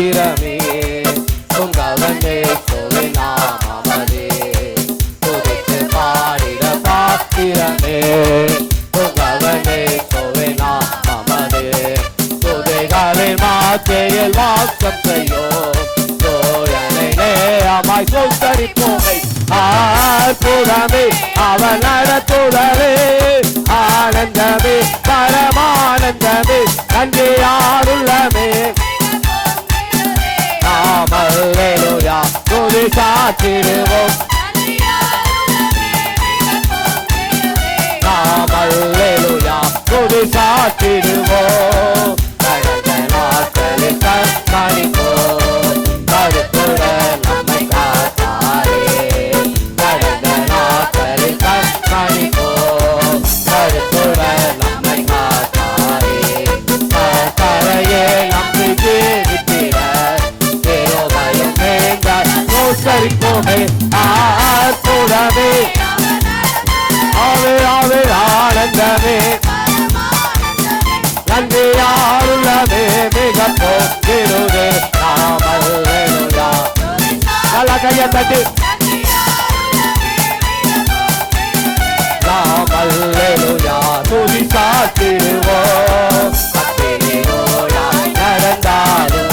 பாத்திரமே உங்கவனே கோவை நாமமதே துதித்து பாடிட பாத்திரமே உங்கவனே கோவை நாமமதே துதிகளின் மாத்தையில் வாசம் செய்யும் தோழனை நேயமாய் சோத்தரிப்போமை அற்புதமே அவன் நடத்துதலே ஆனந்தமே பரமானந்தமே நன்றியாருள்ளமே அல்லேலூயா துதி சாத்திடுவோம் அல்லேலூயா துதி சாத்திடுவோம் கடந்த நாட்களில் கண்காணிப்போம் கருத்துடன் நம்மை காத்தாரே கடந்த நாட்களில் கண்காணிப்போம் கருத்துடன் நம்மை காத்தாரே கரையே நம்மை ஜீவித்திட தேவபயம் வேண்டாம் சோசரிப்போமே அற்புதமே ஆவே ஆவே ஆனந்தமே நன்றியாருள்ளமே மிக போக்கிடுதே நாமல்லேலூயா நல்லா கையை தட்டி நாமல்லேலூயா துதி சாத்திடுவோம் கத்திரியோயா நடந்தாரோ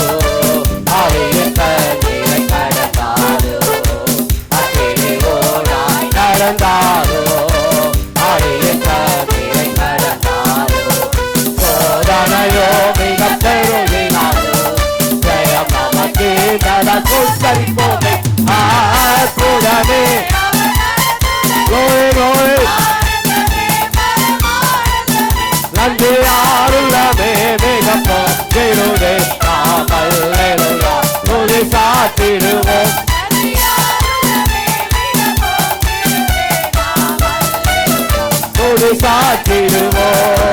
ஆவியின் கண்ணீரை கடந்தாரோ கத்திரியோயா நடந்தாரோ ஆவியின் கண்ணீரை கடந்தாரோ சோதனையோ மிக பெருகினாரோ ஜெயம் நமக்கு தரிப்போமே அற்புதமே glory glory நன்றியாருள்ளமே மிக போக்கிடுதே அல்லேலூயா துதி சாத்திடுவோம் துதி சாத்திடுவோம்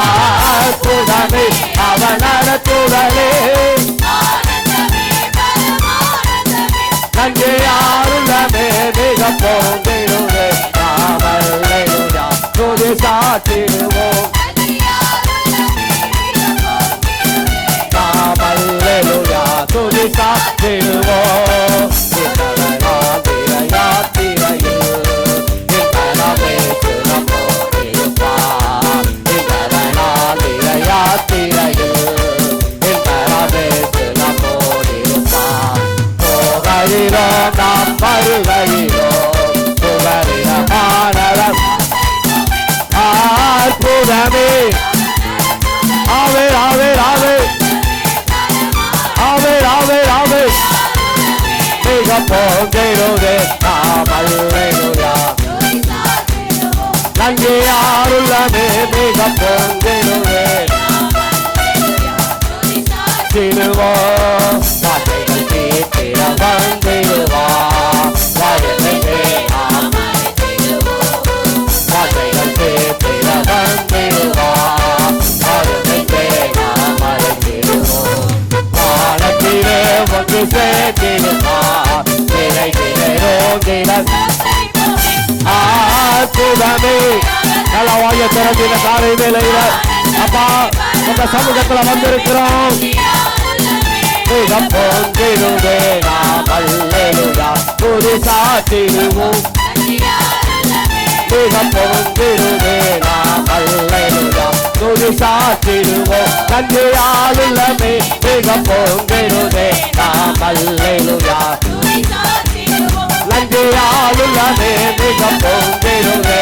அற்புதமே அவன் நடத்துதலே நன்றியாருள்ளமே மிக போக்கிடுதே அல்லேலூயா துதி சாத்திடுவோம் அல்லேலூயா துதி சாத்திடுவோம் நாம் வருகையிலோ புகலிடமானவர் அற்புதமே ஆவே ஆவே ஆவே ஆவே ஆவே ஆவே மிக போக்கிடுதே அல்லேலூயா நன்றியாருள்ளமே மிக போக்கிடுதே சிலுவோம் வார்த்தைகள் தீர்த்திட வந்திடுவார் வார்த்தைகள் தீர்த்திட வந்திடுவார் வானத்திலே ஒன்று சேர்த்திடுவார் அற்புதமே நல்ல வாய திறந்தின காலை வேளையில அப்பா உங்க சமூகத்துல வந்திருக்கிறோம் மிக போக்கிடுதே அல்லேலூயா துதி சாத்திடுவோம் மிக போக்கிடுதே அல்லேலூயா துதி சாத்திடுவோம் நன்றியாருள்ளமே மிக போக்கிடுதே அல்லேலூயா நன்றியாருள்ளமே மிக போக்கிடுதே